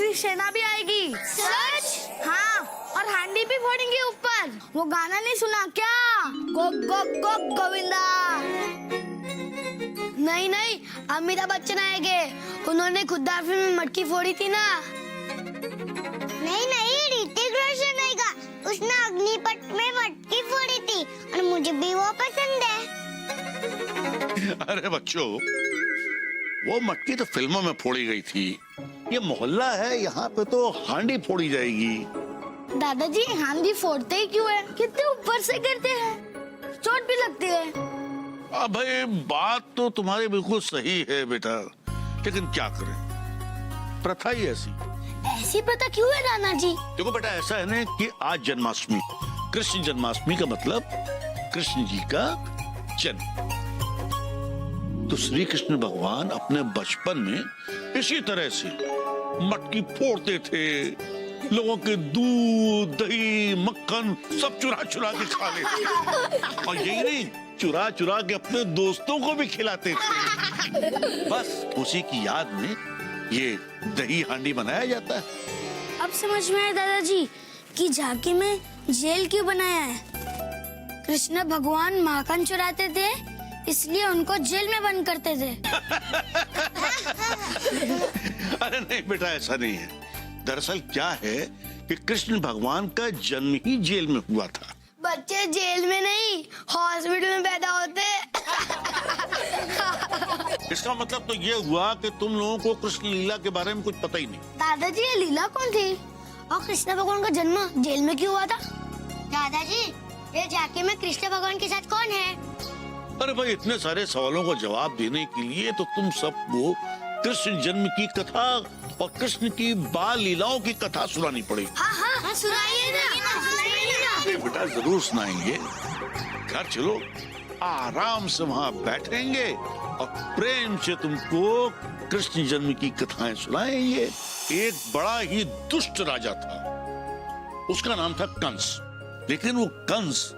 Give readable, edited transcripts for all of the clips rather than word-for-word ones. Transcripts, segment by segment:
दूसरी सेना भी आएगी। सच? हाँ, और हांडी भी फोड़ेंगे ऊपर। वो गाना नहीं सुना क्या? गो गो गो गोविंदा। नहीं नहीं, अमिताभ बच्चन आएंगे। उन्होंने खुद्दार फिल्म में मटकी फोड़ी थी ना। नहीं नहीं, ऋतिक रोशन आएगा। उसने अग्निपथ में मटकी फोड़ी थी और मुझे भी वो पसंद है। अरे बच्चों, वो मटकी तो फिल्मों में फोड़ी गई थी। ये मोहल्ला है, यहाँ पे तो हांडी फोड़ी जाएगी। दादाजी, हांडी फोड़ते ही क्यों है? कितने ऊपर से गिरते हैं, चोट भी लगती है। अब भाई बात तो तुम्हारी बिल्कुल सही है बेटा, लेकिन क्या करें, प्रथा ही ऐसी। ऐसी प्रथा क्यों है नाना जी? देखो बेटा, ऐसा है ना कि आज जन्माष्टमी, कृष्ण जन्माष्टमी का मतलब कृष्ण जी का जन्म। तो श्री कृष्ण भगवान अपने बचपन में इसी तरह से मटकी फोड़ते थे, लोगों के दूध दही मक्खन सब चुरा चुरा के खा लेते, और यही नहीं, चुरा चुरा के अपने दोस्तों को भी खिलाते थे। बस उसी की याद में ये दही हांडी बनाया जाता है। अब समझ में आया दादाजी कि झांकी में जेल क्यों बनाया है। कृष्ण भगवान माखन चुराते थे, इसलिए उनको जेल में बंद करते थे। अरे नहीं बेटा, ऐसा नहीं है। दरअसल क्या है कि कृष्ण भगवान का जन्म ही जेल में हुआ था। बच्चे जेल में नहीं, हॉस्पिटल में पैदा होते। इसका मतलब तो ये हुआ कि तुम लोगों को कृष्ण लीला के बारे में कुछ पता ही नहीं। दादाजी, ये लीला कौन थी और कृष्ण भगवान का जन्म जेल में क्यों हुआ था? दादाजी, ये झांकी में कृष्ण भगवान के साथ कौन है? अरे भाई, इतने सारे सवालों का जवाब देने के लिए तो तुम सबको कृष्ण जन्म की कथा और कृष्ण की बाल लीलाओं की कथा सुनानी पड़ेगी। हाँ, सुनाइए ना, सुनाइए ना। अरे बेटा, जरूर सुनाएंगे। घर चलो, आराम से वहाँ बैठेंगे और प्रेम से तुमको कृष्ण जन्म की कथाएं सुनाएंगे। एक बड़ा ही दुष्ट राजा था, उसका नाम था कंस। लेकिन वो कंस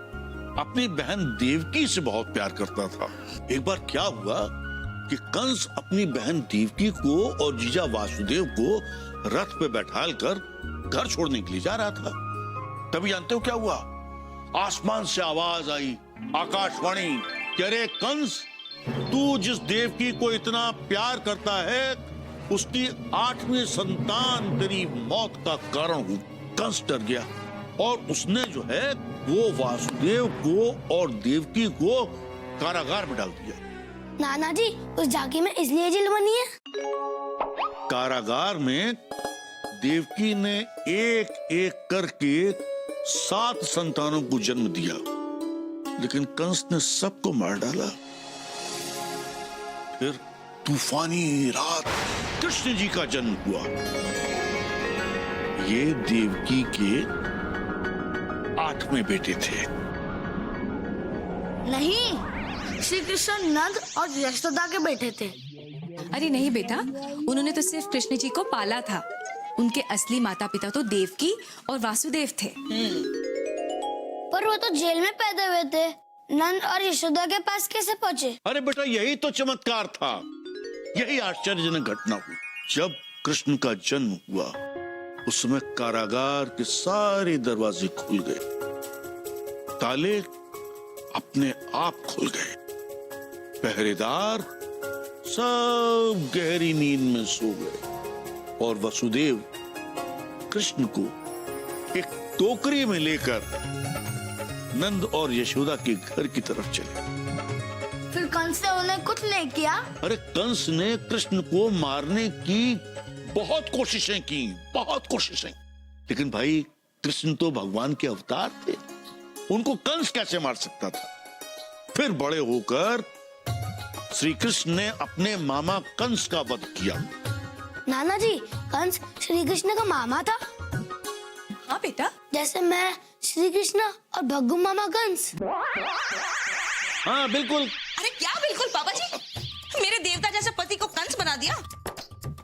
अपनी बहन देवकी से बहुत प्यार करता था। एक बार क्या हुआ कि कंस अपनी बहन देवकी को और जीजा वासुदेव को रथ पे बैठालकर घर छोड़ने के लिए जा रहा था। तभी जानते हो क्या हुआ? आसमान से आवाज आई, आकाशवाणी, कि अरे कंस, तू जिस देवकी को इतना प्यार करता है, उसकी 8वीं संतान तेरी मौत का कारण हुई। कंस डर गया और उसने जो है वो वासुदेव को और देवकी को कारागार में डाल दिया। नाना जी, उस झांकी में इसलिए जेल बनी है। कारागार में देवकी ने एक एक करके 7 संतानों को जन्म दिया, लेकिन कंस ने सबको मार डाला। फिर तूफानी रात कृष्ण जी का जन्म हुआ। ये देवकी के 8वें बेटे थे। नहीं, श्री कृष्ण नंद और यशोदा के बेटे थे। अरे नहीं बेटा, उन्होंने तो सिर्फ कृष्ण जी को पाला था। उनके असली माता पिता तो देवकी और वासुदेव थे। पर वो तो जेल में पैदा हुए थे, नंद और यशोदा के पास कैसे पहुँचे? अरे बेटा, यही तो चमत्कार था, यही आश्चर्यजनक घटना हुई। जब कृष्ण का जन्म हुआ, उस समय कारागार के सारे दरवाजे खुल गए, ताले अपने आप खुल गए, पहरेदार सब गहरी नींद में सो गए और वसुदेव कृष्ण को एक टोकरी में लेकर नंद और यशोदा के घर की तरफ चले। फिर कंस ने उन्हें कुछ नहीं किया? अरे कंस ने कृष्ण को मारने की बहुत कोशिशें की, बहुत कोशिशें, लेकिन भाई कृष्ण तो भगवान के अवतार थे, उनको कंस कैसे मार सकता था। फिर बड़े होकर श्री कृष्ण ने अपने मामा कंस का वध किया। नाना जी, कंस श्री कृष्ण का मामा था? हाँ बेटा, जैसे मैं श्री कृष्ण और भग्गू मामा कंस। हाँ बिल्कुल। अरे क्या बिल्कुल बाबा जी, मेरे देवता जैसे पति को कंस बना दिया।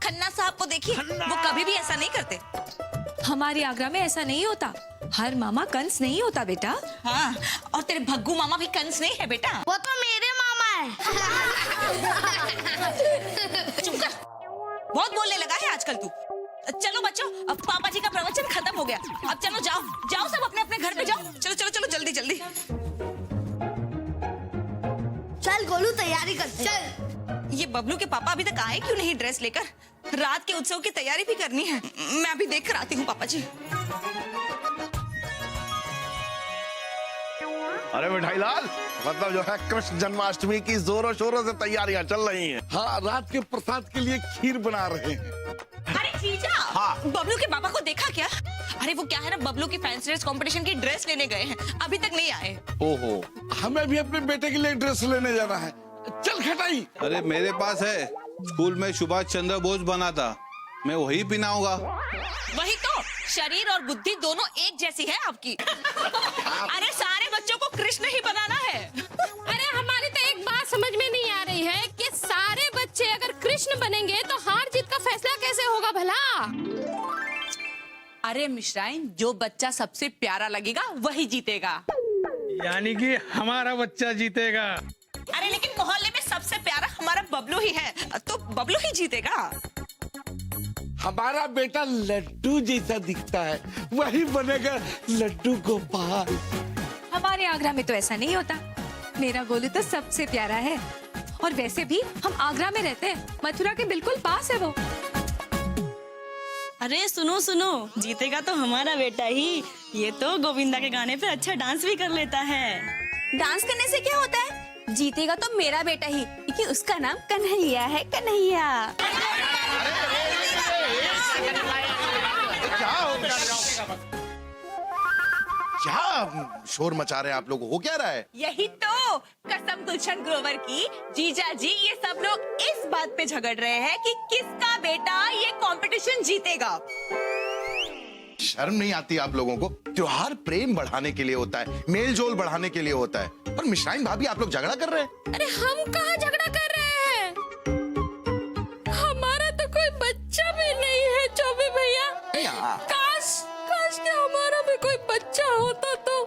खन्ना साहब को देखिए, वो कभी भी ऐसा नहीं करते। हमारे आगरा में ऐसा नहीं होता, हर मामा कंस नहीं होता बेटा। हाँ, और तेरे भग्गू मामा भी कंस नहीं है बेटा। वो तो मेरे मामा है। चुप कर, बहुत बोलने लगा है आजकल तू। चलो बच्चों, अब पापा जी का प्रवचन खत्म हो गया। अब चलो जाओ जाओ, सब अपने अपने घर पे जाओ। चलो चलो चलो जल्दी जल्दी। चल गोलू तैयारी कर, चल। ये बबलू के पापा अभी तक आए क्यों नहीं ड्रेस लेकर? रात के उत्सव की तैयारी भी करनी है। मैं अभी देख कर आती हूँ पापा जी। अरे मिठाई लाल, मतलब जो है कृष्ण जन्माष्टमी की जोरों शोरों से तैयारियां चल रही हैं। हाँ, रात के प्रसाद के लिए खीर बना रहे हैं। अरे जीजा, हाँ। बबलू के पापा को देखा क्या? अरे वो क्या है ना, बबलू की फैंसी ड्रेस कंपटीशन की ड्रेस लेने गए हैं, अभी तक नहीं आए। ओहो, हमें भी अपने बेटे के लिए ड्रेस लेने जाना है। चल खटाई। अरे मेरे पास है, स्कूल में सुभाष चंद्र बोस बना था, मैं वही पहनाऊंगा। वही तो, शरीर और बुद्धि दोनों एक जैसी है आपकी। अरे सारे बच्चों को कृष्ण ही बनाना है। अरे हमारी तो एक बात समझ में नहीं आ रही है कि सारे बच्चे अगर कृष्ण बनेंगे तो हार जीत का फैसला कैसे होगा भला? अरे मिश्राइन, जो बच्चा सबसे प्यारा लगेगा वही जीतेगा। यानी कि हमारा बच्चा जीतेगा। अरे लेकिन मोहल्ले में सबसे प्यारा हमारा बबलू ही है, तो बबलू ही जीतेगा। हमारा बेटा लड्डू जैसा दिखता है, वही बनेगा लड्डू गोपाल। हमारे आगरा में तो ऐसा नहीं होता। मेरा गोलू तो सबसे प्यारा है। और वैसे भी हम आगरा में रहते हैं, मथुरा के बिल्कुल पास है वो। अरे सुनो सुनो, जीतेगा तो हमारा बेटा ही। ये तो गोविंदा के गाने पे अच्छा डांस भी कर लेता है। डांस करने से क्या होता है? जीतेगा तो मेरा बेटा ही, क्योंकि उसका नाम कन्हैया है, कन्हैया। क्या शोर मचा रहे हैं आप लोग? हो क्या रहा है? यही तो कसम गुलशन ग्रोवर की। जीजा जी, ये सब लोग इस बात पे झगड़ रहे हैं कि किसका बेटा ये कंपटीशन जीतेगा। शर्म नहीं आती आप लोगों को? त्योहार प्रेम बढ़ाने के लिए होता है, मेल जोल बढ़ाने के लिए होता है। और मिश्राइन भाभी, आप लोग झगड़ा कर रहे हैं? अरे हम कहाँ झगड़ा कर रहे हैं? हमारा तो कोई बच्चा भी नहीं है चौबे भैया। काश काश कि हमारा भी कोई बच्चा होता तो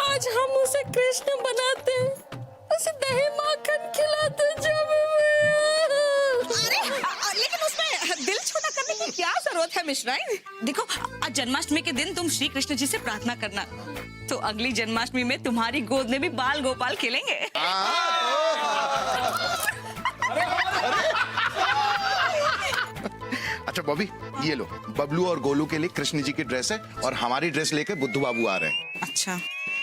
आज हम उसे कृष्ण बनाते, उसे दही माखन खिलाते चौबे भैया। अरे लेकिन उसमें दिल छोटा करने की क्या जरूरत है मिश्राइन? देखो, आज जन्माष्टमी के दिन तुम श्री कृष्ण जी से प्रार्थना करना, तो अगली जन्माष्टमी में तुम्हारी गोद में भी बाल गोपाल खेलेंगे। अच्छा बॉबी, ये लो, बबलू और गोलू के लिए कृष्ण जी की ड्रेस है और हमारी ड्रेस लेके बुद्धू बाबू आ रहे हैं। अच्छा,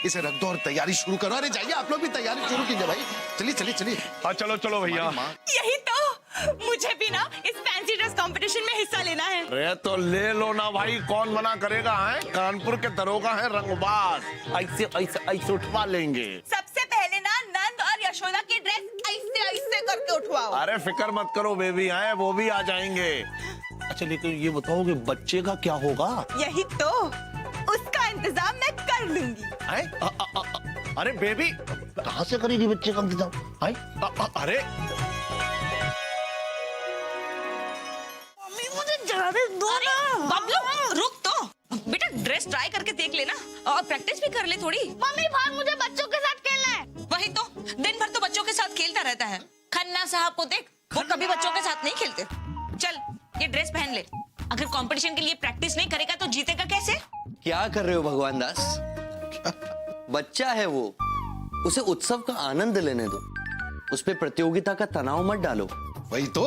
इसे रख दो और तैयारी शुरू करो। अरे जाइए, आप लोग भी तैयारी शुरू कीजिए भाई। चलिए चलिए चलिए। हाँ चलो चलो भैया। यही तो, मुझे भी ना इस फैंसी ड्रेस कंपटीशन में हिस्सा लेना है। अरे तो ले लो ना भाई, कौन मना करेगा? है कानपुर के दरोगा है रंगबाज, ऐसे ऐसे ऐसे उठवा लेंगे। सबसे पहले ना नंद और यशोदा की ड्रेस ऐसे ऐसे करके उठवाओ। अरे फिक्र मत करो बेबी, है वो भी आ जाएंगे। अच्छा लेकिन ये बताओ कि बच्चे का क्या होगा? यही तो, उसका इंतजाम मैं कर लूंगी। अरे बेबी, कहाँ से करेगी बच्चे का इंतजाम? अरे मुझे जाने दो ना। बबलू रुक तो, बेटा ड्रेस ट्राई करके देख लेना और प्रैक्टिस भी कर ले थोड़ी। मम्मी बाहर मुझे बच्चों के साथ खेलना है। वही तो, दिन भर तो बच्चों के साथ खेलता रहता है। खन्ना साहब को देख, वो कभी बच्चों के साथ नहीं खेलते। चल ये ड्रेस पहन ले, अगर कंपटीशन के लिए प्रैक्टिस नहीं करेगा तो जीतेगा कैसे? क्या कर रहे हो भगवान दास? बच्चा है वो, उसे उत्सव का आनंद लेने दो, उस पे प्रतियोगिता का तनाव मत डालो। वही तो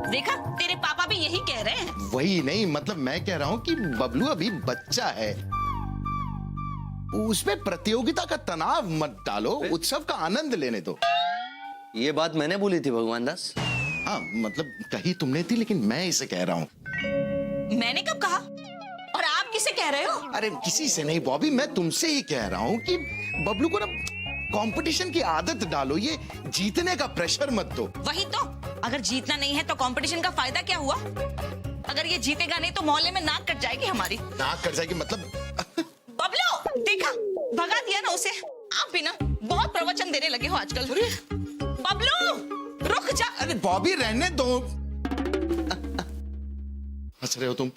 देखा, तेरे पापा भी यही कह रहे हैं। वही नहीं, मतलब मैं कह रहा हूँ कि बबलू अभी बच्चा है, उस पे प्रतियोगिता का तनाव मत डालो, उत्सव का आनंद लेने दो। ये बात मैंने बोली थी भगवान दास। हाँ मतलब कही तुमने थी, लेकिन मैं इसे कह रहा हूँ। मैंने कब कहा? और आप किसे कह रहे हो? अरे किसी से नहीं बॉबी, मैं तुमसे ही कह रहा हूँ कि बबलू को ना कंपटीशन की आदत डालो, ये जीतने का प्रेशर मत दो। वही तो, अगर जीतना नहीं है तो कंपटीशन का फायदा क्या हुआ? अगर ये जीतेगा नहीं तो मोहल्ले में नाक कट जाएगी हमारी। नाक कट जाएगी मतलब? बबलू देखा, भगा दिया ना उसे। आप भी ना बहुत प्रवचन देने लगे हो आजकल। बबलू रुक जा। अरे बॉबी रहने दो। हंस रहे हो तुम?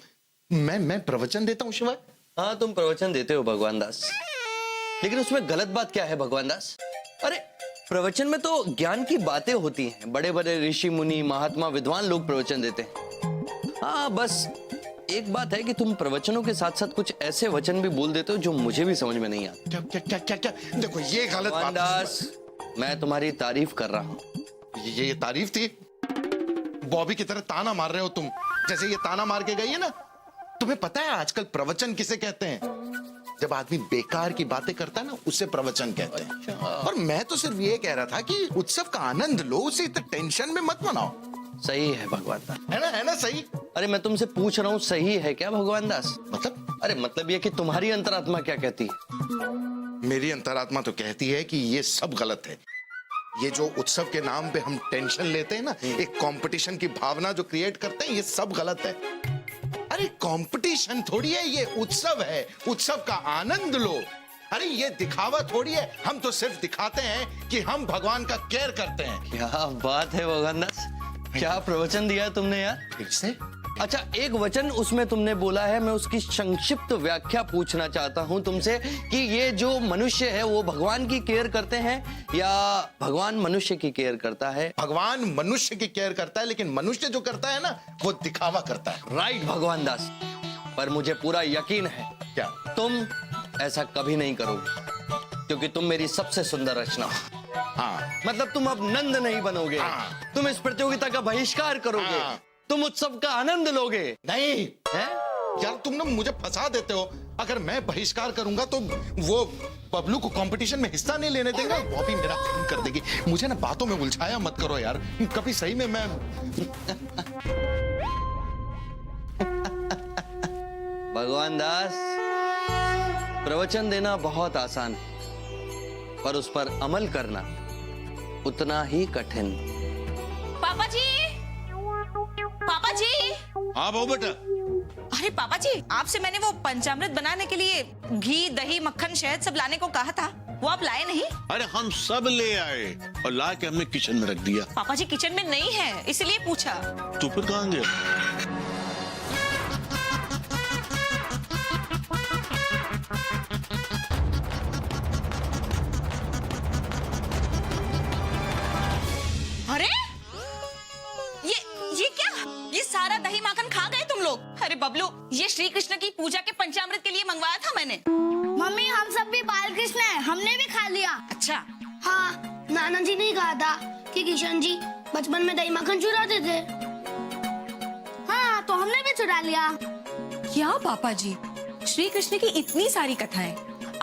मैं प्रवचन देता हूँ शिवाय? हाँ तुम प्रवचन देते हो भगवान दास, लेकिन उसमें गलत बात क्या है भगवान दास? अरे प्रवचन में तो ज्ञान की बातें होती हैं, बड़े बड़े ऋषि मुनि महात्मा विद्वान लोग प्रवचन देते हैं। हाँ, बस एक बात है कि तुम प्रवचनों के साथ साथ कुछ ऐसे वचन भी बोल देते हो जो मुझे भी समझ में नहीं आते। क्या क्या क्या क्या क्या देखो, ये गलत बात है। दास, मैं तुम्हारी तारीफ कर रहा हूँ। ये तारीफ थी? बॉबी की तरह ताना मार रहे हो तुम, जैसे ये ताना मार के गई है ना। तुम्हें पता है आजकल प्रवचन किसे कहते हैं? जब आदमी बेकार की बातें करता है ना, उसे प्रवचन कहते हैं। और मैं तो सिर्फ ये कह रहा था कि उत्सव का आनंद लो, उसे इतना टेंशन में मत मनाओ। सही है भगवान दास। है ना सही? अरे मैं तुमसे पूछ रहा हूँ, सही है क्या भगवान दास? मतलब? अरे मतलब ये कि तुम्हारी अंतरात्मा क्या कहती है? मेरी अंतरात्मा तो कहती है कि ये सब गलत है। ये जो उत्सव के नाम पे हम टेंशन लेते हैं ना, एक कंपटीशन की भावना जो क्रिएट करते हैं, ये सब गलत है। अरे कंपटीशन थोड़ी है, ये उत्सव है। उत्सव का आनंद लो। अरे ये दिखावा थोड़ी है, हम तो सिर्फ दिखाते हैं कि हम भगवान का केयर करते हैं। क्या बात है भगवान दास, क्या प्रवचन दिया है तुमने यार। फिर से? अच्छा, एक वचन उसमें तुमने बोला है, मैं उसकी संक्षिप्त व्याख्या पूछना चाहता हूं तुमसे कि ये जो मनुष्य है वो भगवान की केयर करते हैं या भगवान मनुष्य की केयर करता है? भगवान मनुष्य की केयर करता है, लेकिन मनुष्य जो करता है ना, वो दिखावा करता है। राइट भगवान दास, पर मुझे पूरा यकीन है क्या तुम ऐसा कभी नहीं करोगे, क्योंकि तुम मेरी सबसे सुंदर रचना हो। हाँ, मतलब तुम अब नंद नहीं बनोगे। हाँ। तुम इस प्रतियोगिता का बहिष्कार करोगे। हाँ। तुम उत्सव का आनंद लोगे। नहीं है? यार, तुम ना मुझे फंसा देते हो। अगर मैं बहिष्कार करूंगा तो वो बबलू को कंपटीशन में हिस्सा नहीं लेने देगा। बॉबी मेरा खून कर देगी। मुझे ना बातों में उलझाया मत करो यार, कभी सही में मैं भगवान दास, प्रवचन देना बहुत आसान है, पर उस पर अमल करना उतना ही कठिन। पापा जी, पापा जी। हाँ बहू बेटा। अरे पापा जी, आपसे मैंने वो पंचामृत बनाने के लिए घी, दही, मक्खन, शहद सब लाने को कहा था, वो आप लाए नहीं? अरे हम सब ले आए और ला के हमने किचन में रख दिया। पापा जी किचन में नहीं है, इसलिए पूछा। तू फिर कहाँ गया? अरे ये क्या? ये सारा दही माखन खा गए तुम लोग? अरे बबलू, ये श्री कृष्ण की पूजा के पंचामृत के लिए मंगवाया था मैंने। मम्मी, हम सब भी बाल कृष्ण हैं, हमने भी खा लिया। अच्छा। हाँ, नाना जी ने कहा था कि किशन जी बचपन में दही मक्खन चुराते थे। हाँ, तो हमने भी चुरा लिया। क्या पापा जी, श्री कृष्ण की इतनी सारी कथाएं,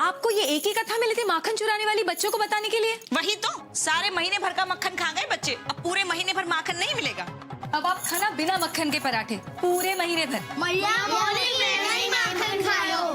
आपको ये एक ही कथा मिली थी माखन चुराने वाली बच्चों को बताने के लिए? वही तो, सारे महीने भर का मक्खन खा गए बच्चे, अब पूरे महीने भर माखन नहीं मिलेगा। अब आप खाना बिना मक्खन के पराठे पूरे महीने भर। मैया मॉर्निंग में नहीं माखन खाओ।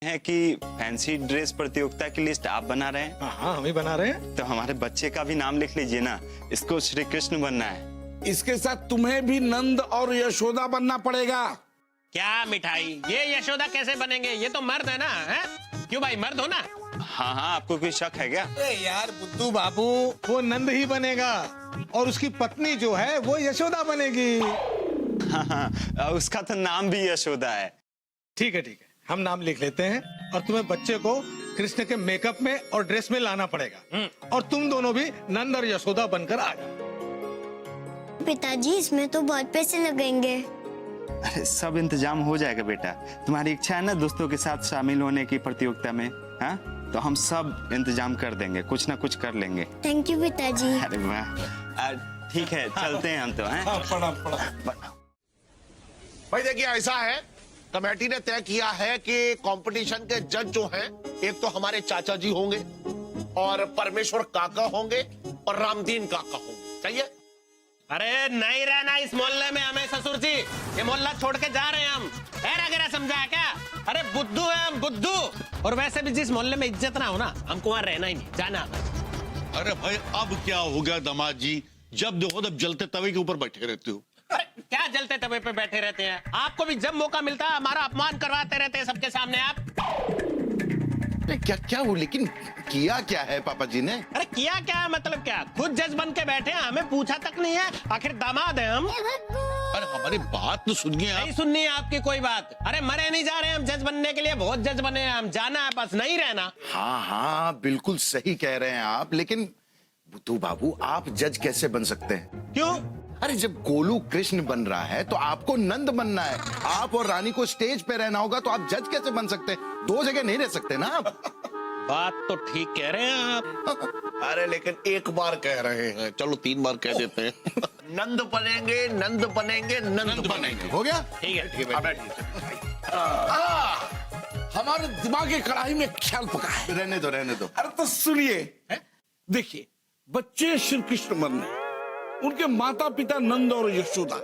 है कि फैंसी ड्रेस प्रतियोगिता की लिस्ट आप बना रहे हैं? हाँ हम ही बना रहे हैं। तो हमारे बच्चे का भी नाम लिख लीजिए ना, इसको श्री कृष्ण बनना है। इसके साथ तुम्हें भी नंद और यशोदा बनना पड़ेगा। क्या मिठाई, ये यशोदा कैसे बनेंगे? ये तो मर्द है ना, है? क्यों भाई, मर्द हो ना? हाँ हाँ, आपको कोई शक है क्या? यार बुद्धू बाबू, वो नंद ही बनेगा और उसकी पत्नी जो है वो यशोदा बनेगी। हाँ हाँ, उसका तो नाम भी यशोदा है। ठीक है, हम नाम लिख लेते हैं और तुम्हें बच्चे को कृष्ण के मेकअप में और ड्रेस में लाना पड़ेगा और तुम दोनों भी नंद और यशोदा बनकर आ जाओ। पिताजी इसमें तो बहुत पैसे लगेंगे। अरे सब इंतजाम हो जाएगा बेटा, तुम्हारी इच्छा है ना दोस्तों के साथ शामिल होने की प्रतियोगिता में, हाँ? तो हम सब इंतजाम कर देंगे, कुछ ना कुछ कर लेंगे। थैंक यू पिताजी। अरे वाह, ठीक है चलते हैं हम तो, हैं? भाई देखिए ऐसा है, कमेटी ने तय किया है कि कंपटीशन के जज जो हैं, एक तो हमारे चाचा जी होंगे और परमेश्वर काका होंगे और रामदीन काका होंगे। चाहिए? अरे नहीं रहना इस मोहल्ले में हमें ससुर जी, ये मोहल्ला छोड़ के जा रहे हैं हम। ऐरा समझा क्या? अरे बुद्धू है हम, बुद्धू। और वैसे भी जिस मोहल्ले में इज्जत ना हो ना, हमको वहाँ रहना ही नहीं, जाना। अरे भाई अब क्या हो गया दामाद जी, जब देखो तब जलते तवे के ऊपर बैठे रहते हो। अरे क्या जलते तवे पे बैठे रहते हैं? आपको भी जब मौका मिलता है हमारा अपमान करवाते रहते हैं सबके सामने आप। क्या क्या वो, लेकिन किया क्या है पापा जी ने? अरे किया क्या है मतलब क्या? खुद जज बन के बैठे हैं, हमें पूछा तक नहीं है, आखिर दामाद है हम। अरे हमारी बात तो सुनिए आप। नहीं सुननी है आपकी कोई बात। अरे मरे नहीं जा रहे हम जज बनने के लिए, बहुत जज बने हैं हम, जाना है बस, नहीं रहना। हाँ हाँ बिल्कुल सही कह रहे हैं आप, लेकिन बुद्धू बाबू आप जज कैसे बन सकते हैं? क्यों? अरे जब गोलू कृष्ण बन रहा है तो आपको नंद बनना है, आप और रानी को स्टेज पे रहना होगा, तो आप जज कैसे बन सकते हैं? दो जगह नहीं रह सकते ना आप। बात तो ठीक कह रहे हैं आप। अरे लेकिन एक बार कह रहे हैं, चलो 3 बार कह देते हैं। नंद बनेंगे, नंद बनेंगे, नंद बनेंगे। हो गया? ठीक है। हमारे दिमाग की कढ़ाई में ख्याल पका है। रहने दो। अरे तो सुनिए, देखिए बच्चे श्री कृष्ण बनने, उनके माता पिता नंद और यशोदा,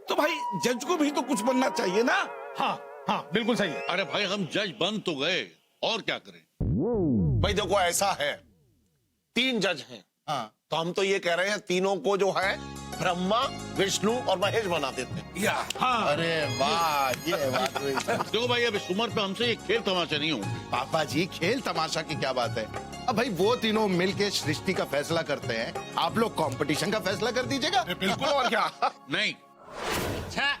तो भाई जज को भी तो कुछ बनना चाहिए ना। हाँ बिल्कुल सही है। अरे भाई हम जज बन तो गए, और क्या करें? भाई देखो ऐसा है, 3 जज हैं, हाँ। तो हम तो ये कह रहे हैं तीनों को जो है ब्रह्मा, विष्णु और महेश बना देते हैं। हाँ। अरे वाह, ये बात हुई। देखो भाई अब इस उम्र पे हमसे ये खेल तमाशा नहीं होंगे। पापा जी खेल तमाशा की क्या बात है? अब भाई वो तीनों मिलके सृष्टि का फैसला करते हैं, आप लोग कंपटीशन का फैसला कर दीजिएगा। बिल्कुल, और क्या। नहीं। अच्छा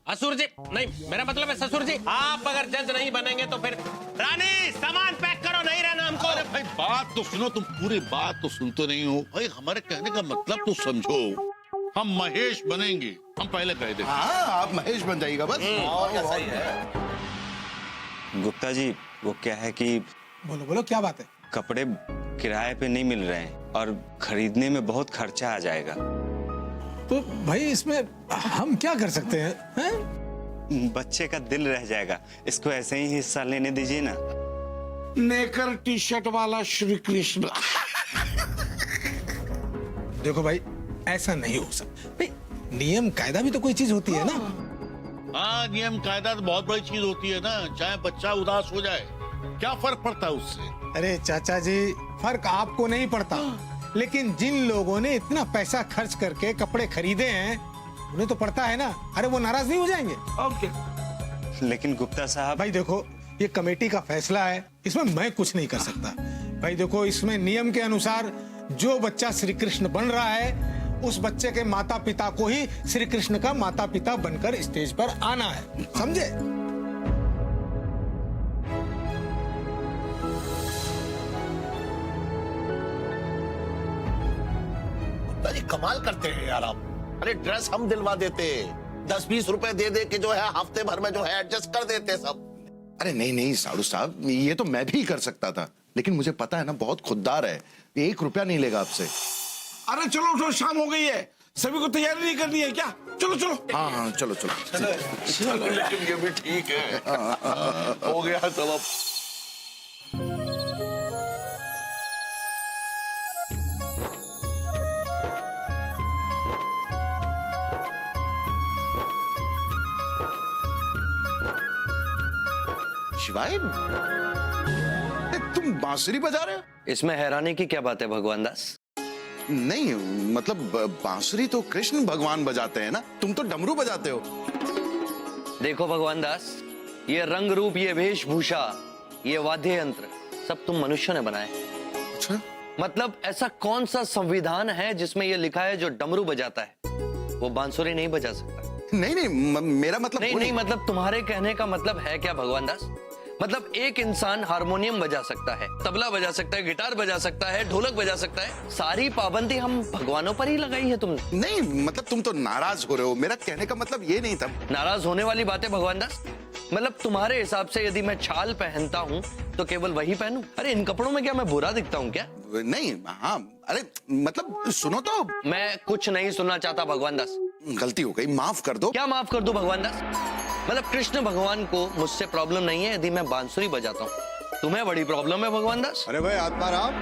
असुर जी, नहीं मेरा मतलब है ससुर जी, आप अगर जज नहीं बनेंगे तो फिर रानी सामान पैक करो, नहीं रहना हमको। अरे भाई बात तो सुनो, तुम पूरी बात तो सुनते नहीं हो भाई, हमारे कहने का मतलब तो समझो। हम महेश बनेंगे, हम पहले कह दें। हाँ आप महेश बन जाइएगा बस। और क्या सही है। गुप्ता जी वो क्या है कि बोलो क्या बात है? कपड़े किराए पे नहीं मिल रहे हैं और खरीदने में बहुत खर्चा आ जाएगा। तो भाई इसमें हम क्या कर सकते हैं? बच्चे का दिल रह जाएगा, इसको ऐसे ही हिस्सा लेने दीजिए ना। नेकर टी शर्ट वाला श्री कृष्ण। देखो भाई ऐसा नहीं हो सकता भाई, नियम कायदा भी तो कोई चीज होती है ना। हाँ नियम कायदा तो बहुत बड़ी चीज होती है ना, चाहे बच्चा उदास हो जाए क्या फर्क पड़ता है उससे? अरे चाचा जी फर्क आपको नहीं पड़ता, लेकिन जिन लोगों ने इतना पैसा खर्च करके कपड़े खरीदे हैं उन्हें तो पड़ता है ना। अरे वो नाराज नहीं हो जाएंगे? ओके। लेकिन गुप्ता साहब भाई देखो ये कमेटी का फैसला है, इसमें मैं कुछ नहीं कर सकता। भाई देखो इसमें नियम के अनुसार जो बच्चा श्री कृष्ण बन रहा है उस बच्चे के माता पिता को ही श्री कृष्ण का माता पिता बनकर स्टेज पर आना है, समझे? कमाल करते हैं यार आप। अरे ड्रेस हम दिलवा देते, 10-20 रुपए दे के जो है हफ्ते भर में जो है एडजस्ट कर देते सब। अरे नहीं साड़ू साहब, ये तो मैं भी कर सकता था, लेकिन मुझे पता है ना बहुत खुददार है, 1 रुपया नहीं लेगा आपसे। अरे चलो उठो, शाम हो गई है, सभी को तैयारी नहीं करनी है क्या? चलो। हाँ चलो। लेकिन ये भी ठीक है। हो गया सब। शिवाय, तुम बांसुरी बजा रहे हो? इसमें हैरानी की क्या बात है भगवान दास? नहीं मतलब बांसुरी तो कृष्ण भगवान बजाते हैं ना, तुम तो डमरू बजाते हो। देखो भगवान दास, ये रंग रूप, ये वेशभूषा, ये वाद्य यंत्र सब तुम मनुष्यों ने बनाए। अच्छा, मतलब ऐसा कौन सा संविधान है जिसमें ये लिखा है जो डमरू बजाता है वो बांसुरी नहीं बजा सकता? नहीं नहीं मेरा मतलब नहीं, मतलब तुम्हारे कहने का मतलब है क्या भगवान दास? मतलब एक इंसान हारमोनियम बजा सकता है, तबला बजा सकता है, गिटार बजा सकता है, ढोलक बजा सकता है, सारी पाबंदी हम भगवानों पर ही लगाई है तुमने। नहीं मतलब तुम तो नाराज हो रहे हो, मेरा कहने का मतलब ये नहीं था। नाराज होने वाली बात है भगवान दास? मतलब तुम्हारे हिसाब से यदि मैं छाल पहनता हूँ तो केवल वही पहनूं? अरे इन कपड़ों में क्या मैं बुरा दिखता हूँ क्या? नहीं, हाँ, अरे मतलब सुनो तो। मैं कुछ नहीं सुनना चाहता भगवान दास। गलती हो गई, माफ कर दो। क्या माफ कर दो भगवान दास? मतलब कृष्ण भगवान को मुझसे प्रॉब्लम नहीं है यदि मैं बांसुरी बजाता हूँ, तुम्हें बड़ी प्रॉब्लम है भगवान दास। अरे भाई आत्माराम,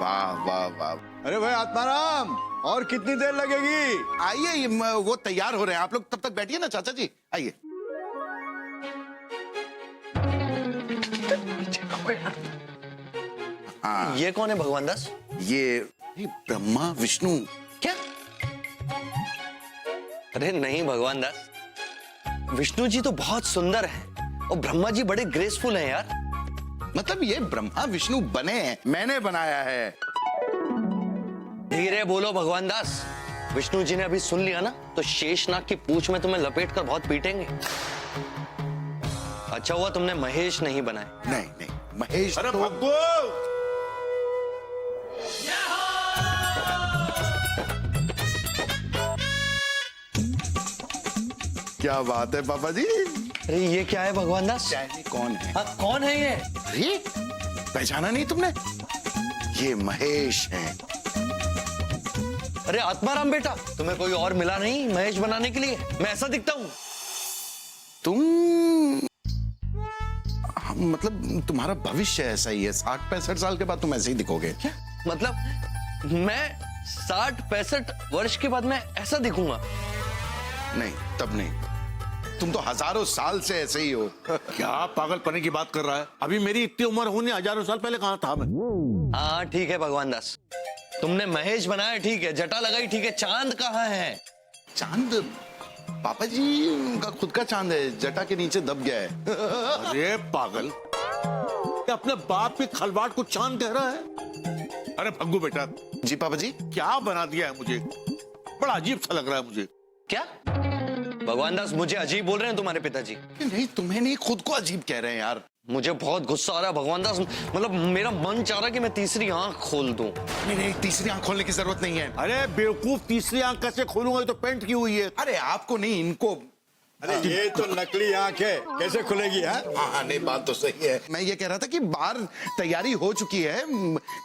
वाह वाह वाह। अरे भाई आत्माराम, और कितनी देर लगेगी? आइए, वो तैयार हो रहे हैं, आप लोग तब तक बैठिए ना चाचा जी, आइए। हाँ, ये कौन है भगवान दास? ये ब्रह्मा विष्णु। क्या? अरे नहीं भगवान दास, विष्णु जी तो बहुत सुंदर हैं और ब्रह्मा जी बड़े ग्रेसफुल हैं यार। मतलब ये ब्रह्मा विष्णु बने हैं, मैंने बनाया है। धीरे बोलो भगवान दास, विष्णु जी ने अभी सुन लिया ना तो शेषनाग की पूंछ में तुम्हें लपेट कर बहुत पीटेंगे। अच्छा हुआ तुमने महेश नहीं बनाए। नहीं नहीं, महेश अरे तो... भग्गू! क्या बात है पापा जी? अरे ये क्या है भगवान दास? कौन है? हाँ, कौन है ये? अरे पहचाना नहीं तुमने? ये महेश है। अरे आत्माराम बेटा, तुम्हें कोई और मिला नहीं महेश बनाने के लिए? मैं ऐसा दिखता हूँ? तुम मतलब तुम्हारा भविष्य ऐसा ही है, 60-65 साल के बाद तुम ऐसे ही दिखोगे। क्या मतलब मैं 60-65 वर्ष के बाद मैं ऐसा दिखूंगा? नहीं, तब नहीं, तुम तो हजारों साल से ऐसे ही हो। क्या पागलपने की बात कर रहा है? अभी मेरी इतनी उम्र होने हजारों साल पहले कहाँ था मैं? हाँ ठीक है भगवान दास, तुमने महेश बनाया ठीक है, जटा लगाई ठीक है, चांद कहाँ है? चांद पापा जी उनका खुद का चांद है, जटा के नीचे दब गया है। अरे पागल, क्या अपने बाप के खलवाट को चांद कह रहा है? अरे भग्गू बेटा। जी पापा जी। क्या बना दिया है मुझे, बड़ा अजीब सा लग रहा है मुझे। क्या भगवान दास मुझे अजीब बोल रहे हैं तुम्हारे पिताजी? नहीं, तुम्हें नहीं, खुद को अजीब कह रहे हैं यार। मुझे बहुत गुस्सा आ रहा है भगवान दास, मतलब मेरा मन चाह रहा है कि मैं तीसरी आंख खोल दूं। नहीं, तीसरी आंख खोलने की जरूरत नहीं है। अरे बेवकूफ, तीसरी आंख कैसे खोलूंगा? ये तो पेंट की हुई है। अरे आपको नहीं, इनको। अरे ये तो नकली आंख है, कैसे खुलेगी? हाँ, नहीं बात तो सही है। मैं ये कह रहा था कि बाहर तैयारी हो चुकी है,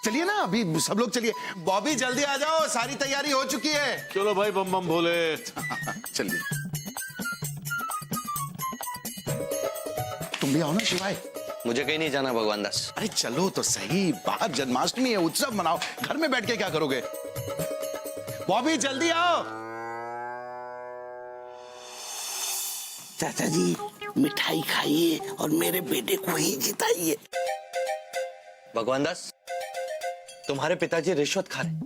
चलिए ना अभी सब लोग चलिए। बॉबी जल्दी आ जाओ, सारी तैयारी हो चुकी है। चलो भाई, बम बम भोले। चलिए, तुम भी आओ ना शिवाय। मुझे कहीं नहीं जाना भगवान दास। अरे चलो तो सही, बाहर जन्माष्टमी है, उत्सव मनाओ, घर में बैठ के क्या करोगे? बॉबी जल्दी आओ। चाचा जी मिठाई खाइए और मेरे बेटे को ही जिताइए। भगवान दास, तुम्हारे पिताजी रिश्वत खा रहे हैं।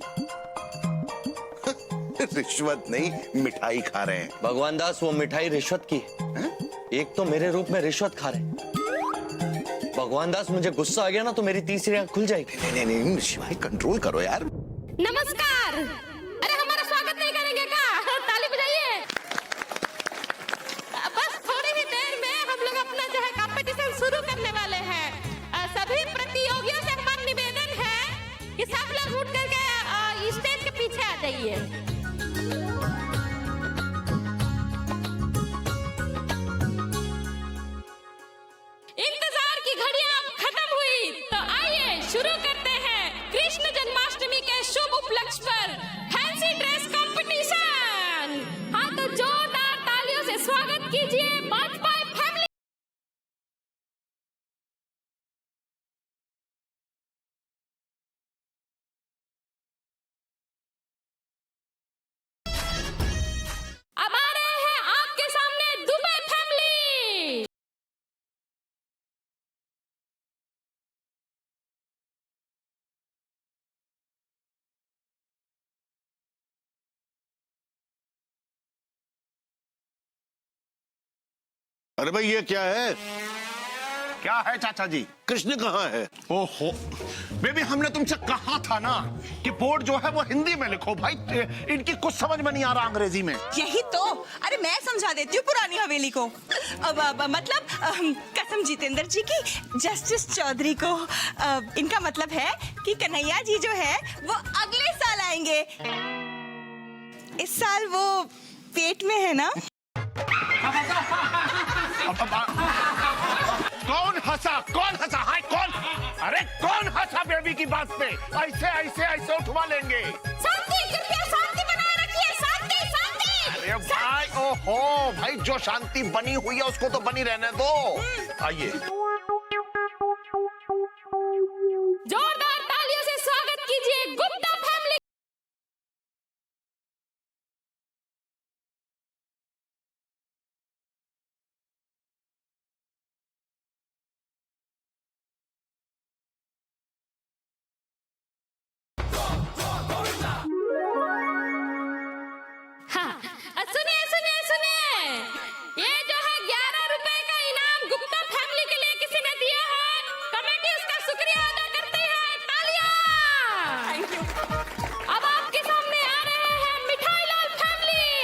रिश्वत नहीं, मिठाई खा रहे हैं। भगवान दास वो मिठाई रिश्वत की है? एक तो मेरे रूप में रिश्वत खा रहे हैं। भगवान दास मुझे गुस्सा आ गया ना तो मेरी तीसरी आंख खुल जाएगी। नहीं शिवाय, कंट्रोल करो यार। नमस्कार। अरे हमारा स्वागत नहीं करेंगे क्या? ताली बजाइए। बस थोड़ी ही देर में हम लोग अपना जो है कंपटीशन शुरू करने वाले हैं। सभी प्रतियोगियों से हमारा निवेदन है कि सब लोग उठ करके स्टेज के पीछे आ जाइए। इंतजार की घड़ियां खत्म हुई तो आइए शुरू करते हैं कृष्ण जन्माष्टमी के अरे भाई ये क्या है? क्या है चाचा जी? कृष्ण कहाँ है? ओहो बेबी, हमने तुमसे कहा था ना कि बोर्ड जो है वो हिंदी में लिखो भाई, इनकी कुछ समझ में नहीं आ रहा अंग्रेजी में। यही तो, अरे मैं समझा देती हूँ पुरानी हवेली को। मतलब कसम जितेंद्र जी की, जस्टिस चौधरी को। इनका मतलब है कि कन्हैया जी जो है वो अगले साल आएंगे। इस साल वो पेट में है ना। कौन हंसा? कौन हंसा? हाय कौन? अरे कौन हंसा बेबी की बात पे? ऐसे ऐसे ऐसे उठवा लेंगे। शांति, कृपया शांति बनाए रखिए। शांति, शांति। अरे भाई, ओहो भाई, जो शांति बनी हुई है उसको तो बनी रहने दो। आइए, जोरदार तालियों से स्वागत कीजिए गुप्ता फैमिली। हाँ, सुनिए सुनिए सुनिए, ये जो है 11 रुपए का इनाम गुप्ता फैमिली के लिए किसी ने दिया है, कमेटी उसका शुक्रिया अदा करती है। तालियां। Thank you. अब आपके सामने आ रहे हैं मिठाई लाल फैमिली।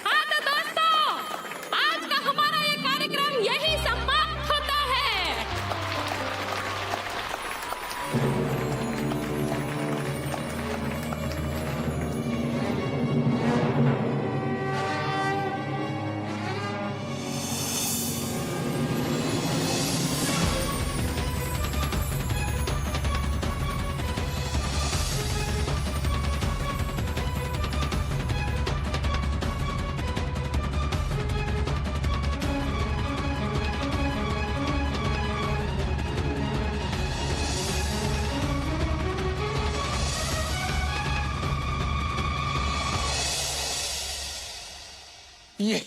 हाँ तो दोस्तों, आज का हमारा ये कार्यक्रम यही समाप्त होता है।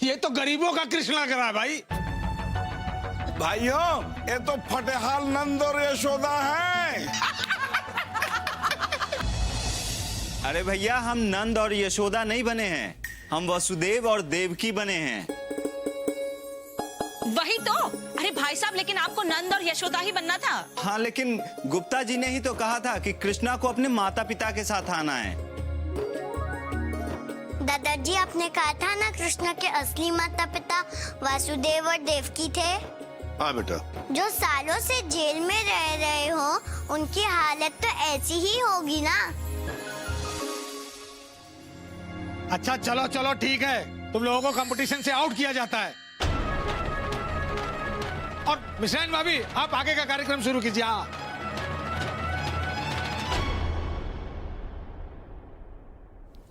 ये तो गरीबों का कृष्ण लग रहा है भाई। भाइयों, ये तो फटेहाल नंद और यशोदा है। अरे भैया, हम नंद और यशोदा नहीं बने हैं, हम वसुदेव और देवकी बने हैं। वही तो। अरे भाई साहब, लेकिन आपको नंद और यशोदा ही बनना था। हाँ, लेकिन गुप्ता जी ने ही तो कहा था कि कृष्णा को अपने माता पिता के साथ आना है। दादाजी, आपने कहा था ना कृष्ण के असली माता पिता वासुदेव और देवकी थे। हाँ बेटा। जो सालों से जेल में रह रहे हो, उनकी हालत तो ऐसी ही होगी ना। अच्छा चलो चलो ठीक है, तुम लोगों को कंपटीशन से आउट किया जाता है। और मिश्राइन भाभी, आप आगे का कार्यक्रम शुरू कीजिए। हाँ,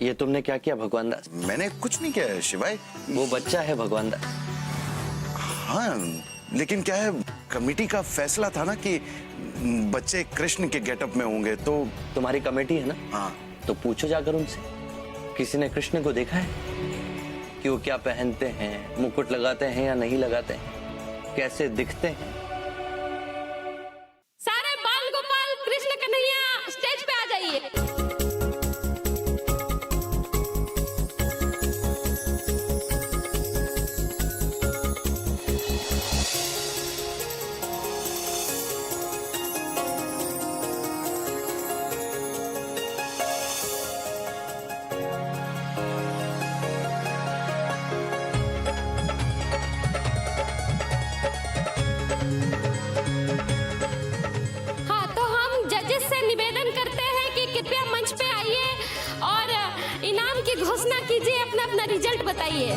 ये तुमने क्या किया भगवान दास? मैंने कुछ नहीं किया है शिवाय। वो बच्चा है भगवान दास। हाँ, लेकिन क्या है, कमेटी का फैसला था ना कि बच्चे कृष्ण के गेटअप में होंगे, तो तुम्हारी कमेटी है ना? हाँ। तो पूछो जाकर उनसे, किसी ने कृष्ण को देखा है कि वो क्या पहनते हैं, मुकुट लगाते हैं या नहीं लगाते हैं, कैसे दिखते हैं? सारे बाल गोपाल कृष्ण कन्हैया स्टेज पे आ जाइए। डेट बताइए।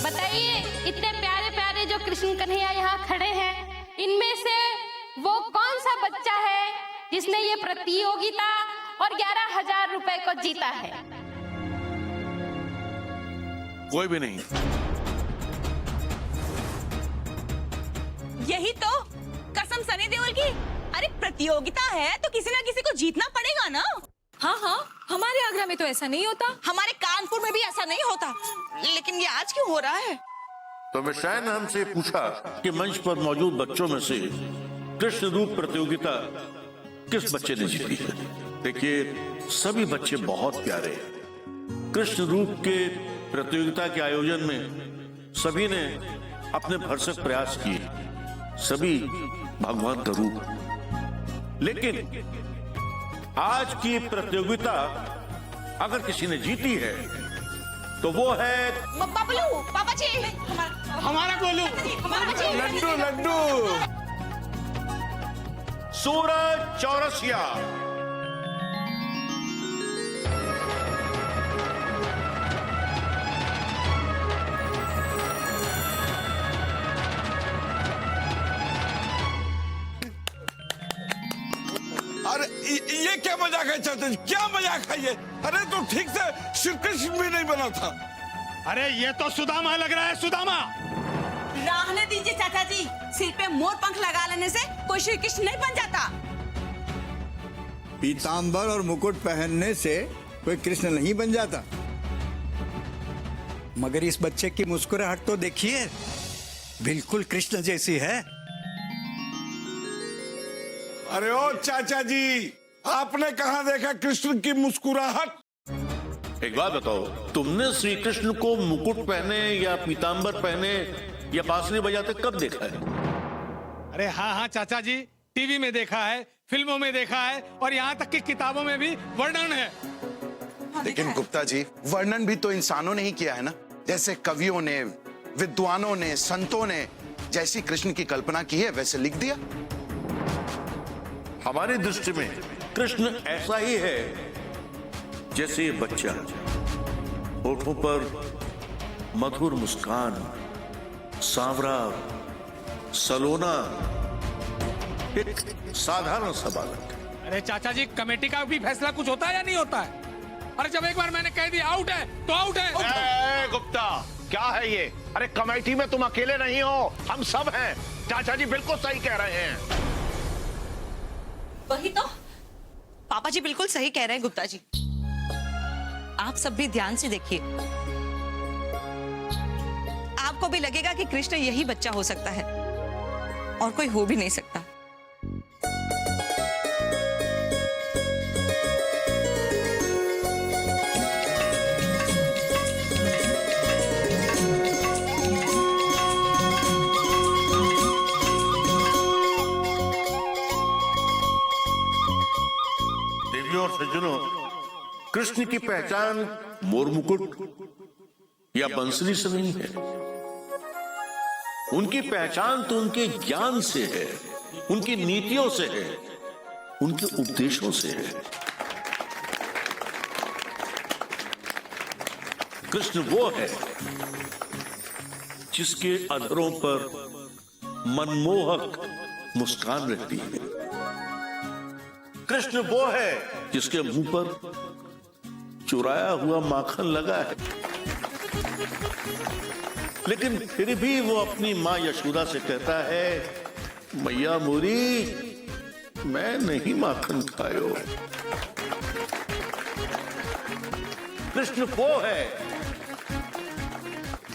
बताइए, इतने प्यारे प्यारे जो कृष्ण कन्हैया यहाँ खड़े हैं, इनमें से वो कौन सा बच्चा है जिसने ये प्रतियोगिता और 11,000 रुपए को जीता है? कोई भी नहीं। यही तो कसम सनी देओल की। अरे प्रतियोगिता है तो किसी ना किसी को जीतना पड़ेगा ना। हाँ हाँ, हमारे आगरा में तो ऐसा नहीं होता। हमारे कानपुर में भी ऐसा नहीं होता, लेकिन ये आज क्यों हो रहा है? तो मिश्रा ने हमसे पूछा कि मंच पर मौजूद बच्चों में से कृष्ण रूप प्रतियोगिता किस बच्चे ने जीती है। देखिए, सभी बच्चे बहुत प्यारे हैं। कृष्ण रूप के प्रतियोगिता के आयोजन में सभी ने अपने भरसक प्रयास किए, सभी भगवान का रूप। लेकिन आज की प्रतियोगिता अगर किसी ने जीती है तो वो है बबलू, पापा जी, हमारा गोलू, लड्डू लड्डू। सूरज चौरसिया। अरे ये क्या मजाक है चाचा जी, क्या मजाक है ये? अरे तो ठीक से श्री कृष्ण भी नहीं बना था। अरे ये तो सुदामा लग रहा है, सुदामा। रहने दीजिए चाचा जी, सिर पे मोर पंख लगा लेने से कोई श्री कृष्ण नहीं बन जाता। पीतांबर और मुकुट पहनने से कोई कृष्ण नहीं बन जाता। मगर इस बच्चे की मुस्कुराहट तो देखिए, बिल्कुल कृष्ण जैसी है। अरे ओ चाचा जी, आपने कहाँ देखा कृष्ण की मुस्कुराहट? एक बात बताओ, तुमने श्री कृष्ण को मुकुट पहने या पीतांबर पहने या बांसुरी बजाते कब देखा है? अरे हाँ हाँ चाचा जी, टीवी में देखा है, फिल्मों में देखा है, और यहाँ तक कि किताबों में भी वर्णन है। लेकिन गुप्ता जी, वर्णन भी तो इंसानों ने ही किया है ना। जैसे कवियों ने, विद्वानों ने, संतों ने जैसी कृष्ण की कल्पना की है वैसे लिख दिया। हमारी दृष्टि में कृष्ण ऐसा ही है जैसे ये बच्चा, होठों पर मधुर मुस्कान, सांवरा, सलोना, एक साधारण सा बालक। अरे चाचा जी, कमेटी का भी फैसला कुछ होता है या नहीं होता है? अरे जब एक बार मैंने कह दिया आउट है तो आउट है। गुप्ता, क्या है ये? अरे कमेटी में तुम अकेले नहीं हो, हम सब हैं। चाचा जी बिल्कुल सही कह रहे हैं। वही तो, पापा जी बिल्कुल सही कह रहे हैं गुप्ता जी। आप सब भी ध्यान से देखिए, आपको भी लगेगा कि कृष्ण यही बच्चा हो सकता है और कोई हो भी नहीं सकता। देवियों और सज्जनों, कृष्ण की पहचान मोर मुकुट या बंसरी से नहीं है। उनकी पहचान तो उनके ज्ञान से है, उनकी नीतियों से है, उनके उपदेशों से है। कृष्ण वो है जिसके अधरों पर मनमोहक मुस्कान रहती है। कृष्ण वो है जिसके मुंह पर चुराया हुआ माखन लगा है, लेकिन फिर भी वो अपनी मां यशोदा से कहता है, मैया मोरी, मैं नहीं माखन खायो। कृष्ण वो है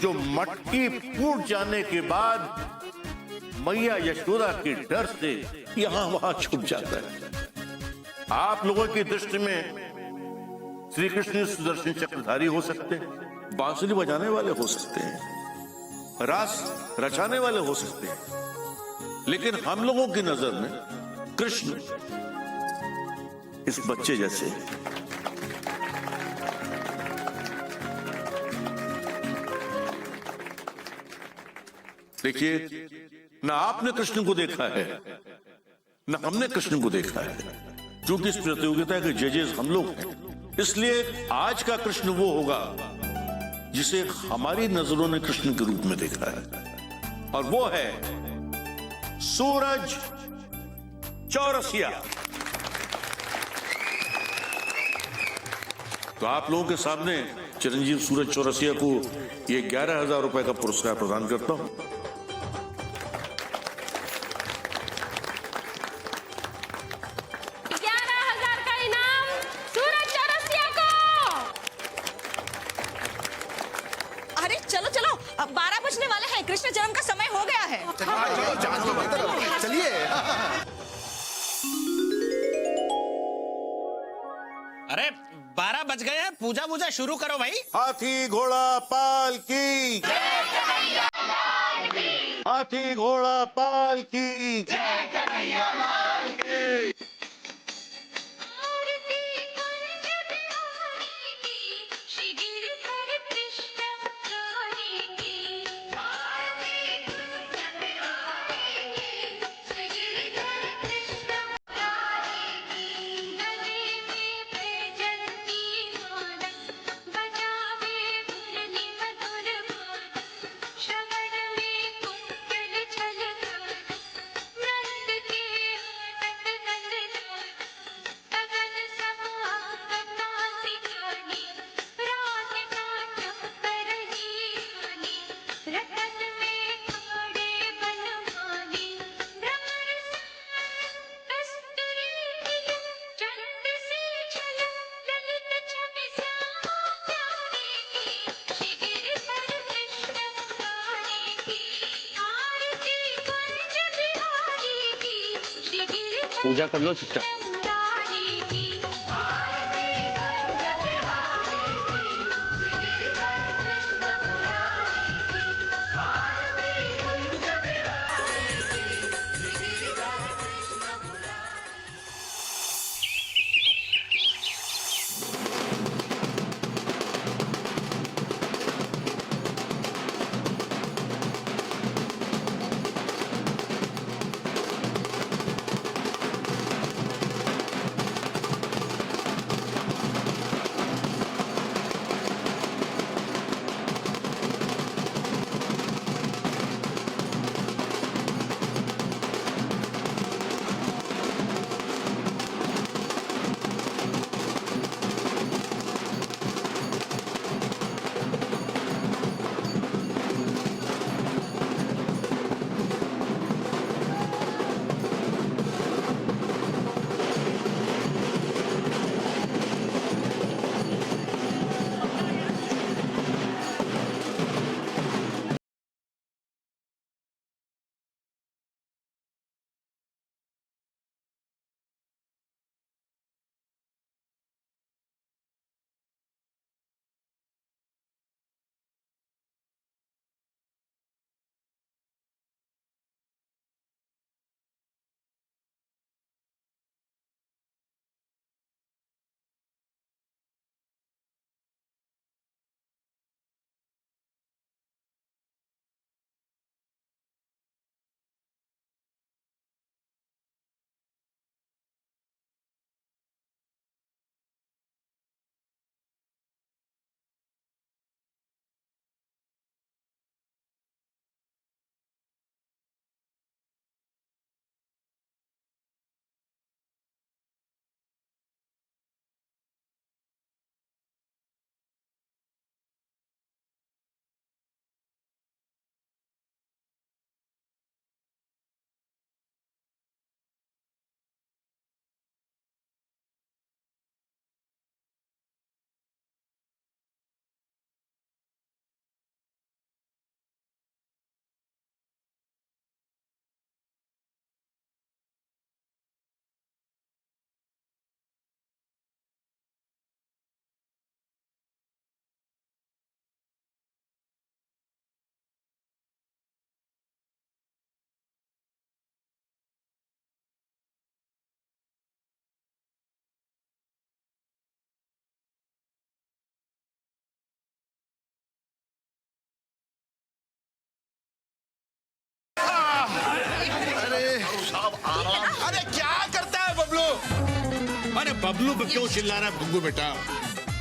जो मटकी फूट जाने के बाद मैया यशोदा के डर से यहां वहां छुप जाता है। आप लोगों की दृष्टि में श्री कृष्ण सुदर्शन चक्रधारी हो सकते हैं, बांसुरी बजाने वाले हो सकते हैं, रास रचाने वाले हो सकते हैं, लेकिन हम लोगों की नजर में कृष्ण इस बच्चे जैसे। देखिए, ना आपने कृष्ण को देखा है, ना हमने कृष्ण को देखा है, चूंकि इस प्रतियोगिता के जजेस हम लोग हैं, इसलिए आज का कृष्ण वो होगा जिसे हमारी नजरों ने कृष्ण के रूप में देखा है, और वो है सूरज चौरसिया। तो आप लोगों के सामने चिरंजीव सूरज चौरसिया को ये 11,000 रुपए का पुरस्कार प्रदान करता हूं। अरे चलो चलो, अब 12 बजने वाले हैं, कृष्ण जन्म का समय हो गया है। चलिए। अरे 12 बज गए हैं, पूजा वूजा शुरू करो भाई। हाथी घोड़ा पालकी, हाथी घोड़ा पालकी। पूजा कर लो चुपचाप। अरे बबलू पे क्यों चिल्ला रहा है भग्गू बेटा?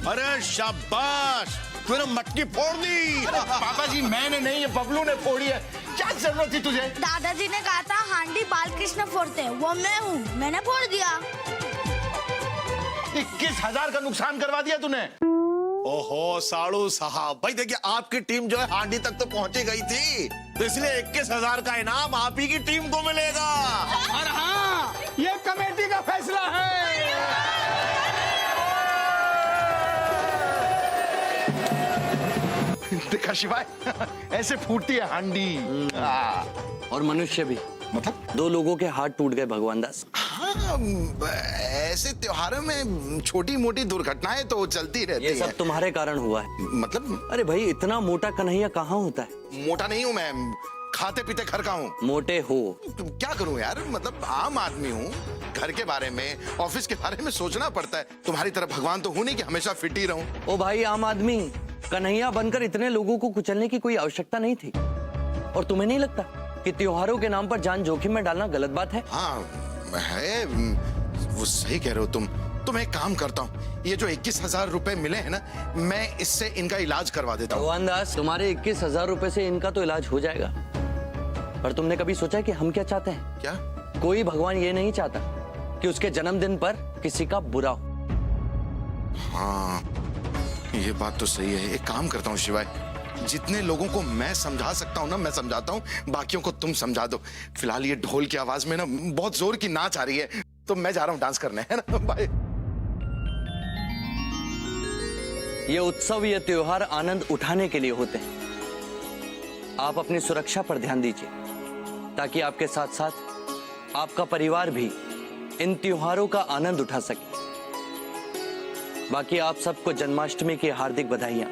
अरे शाबाश, तूने मटकी फोड़ दी। पापा जी मैंने नहीं, ये बबलू ने फोड़ी है। क्या जरूरत थी तुझे? दादाजी ने कहा था हांडी बालकृष्ण फोड़ते हैं, वो मैं हूँ, मैंने फोड़ दिया। 21,000 का नुकसान करवा दिया तूने। ओहो साड़ू साहब, भाई देखिए आपकी टीम जो है हांडी तक तो पहुंची गई थी, तो इसलिए 21,000 का इनाम आप ही की टीम को मिलेगा। और हाँ, ये कमेटी का फैसला है। देखा शिवाय, ऐसे फूटती है हांडी। और मनुष्य भी, मतलब 2 लोगों के हाथ टूट गए भगवान दास। हाँ, ऐसे त्योहारों में छोटी मोटी दुर्घटनाएं तो चलती रहती हैं। ये सब तुम्हारे कारण हुआ है। मतलब? अरे भाई, इतना मोटा कन्हैया कहाँ होता है? मोटा नहीं हूँ मैं, खाते पीते घर का हूँ। मोटे हो तो क्या करूँ यार, मतलब आम आदमी हूँ। घर के बारे में, ऑफिस के बारे में सोचना पड़ता है। तुम्हारी तरह भगवान तो हूँ नहीं कि हमेशा फिट ही रहूं। ओ भाई आम आदमी, कन्हैया बनकर इतने लोगों को कुचलने की कोई आवश्यकता नहीं थी। और तुम्हें नहीं लगता कि त्योहारों के नाम पर जान जोखिम में डालना गलत बात है? हाँ है, वो सही कह रहे हो तुम एक काम करता हूँ, ये जो 21,000 रुपए मिले हैं ना, मैं इससे इनका इलाज करवा देता हूँ। भगवान दास, तुम्हारे 21,000 रुपए से इनका तो इलाज हो जाएगा, पर तुमने कभी सोचा कि हम क्या चाहते हैं? क्या? कोई भगवान ये नहीं चाहता कि उसके जन्मदिन पर किसी का बुरा हो। हाँ, ये बात तो सही है। एक काम करता हूँ शिवाय, जितने लोगों को मैं समझा सकता हूँ ना, मैं समझाता हूँ, बाकियों को तुम समझा दो। फिलहाल ये ढोल की आवाज में ना बहुत जोर की नाच आ रही है, तो मैं जा रहा हूँ डांस करने, है ना? बाय। ये उत्सव, ये त्योहार आनंद उठाने के लिए होते हैं। आप अपनी सुरक्षा पर ध्यान दीजिए, ताकि आपके साथ साथ आपका परिवार भी इन त्योहारों का आनंद उठा सके। बाकी आप सबको जन्माष्टमी की हार्दिक बधाइयां।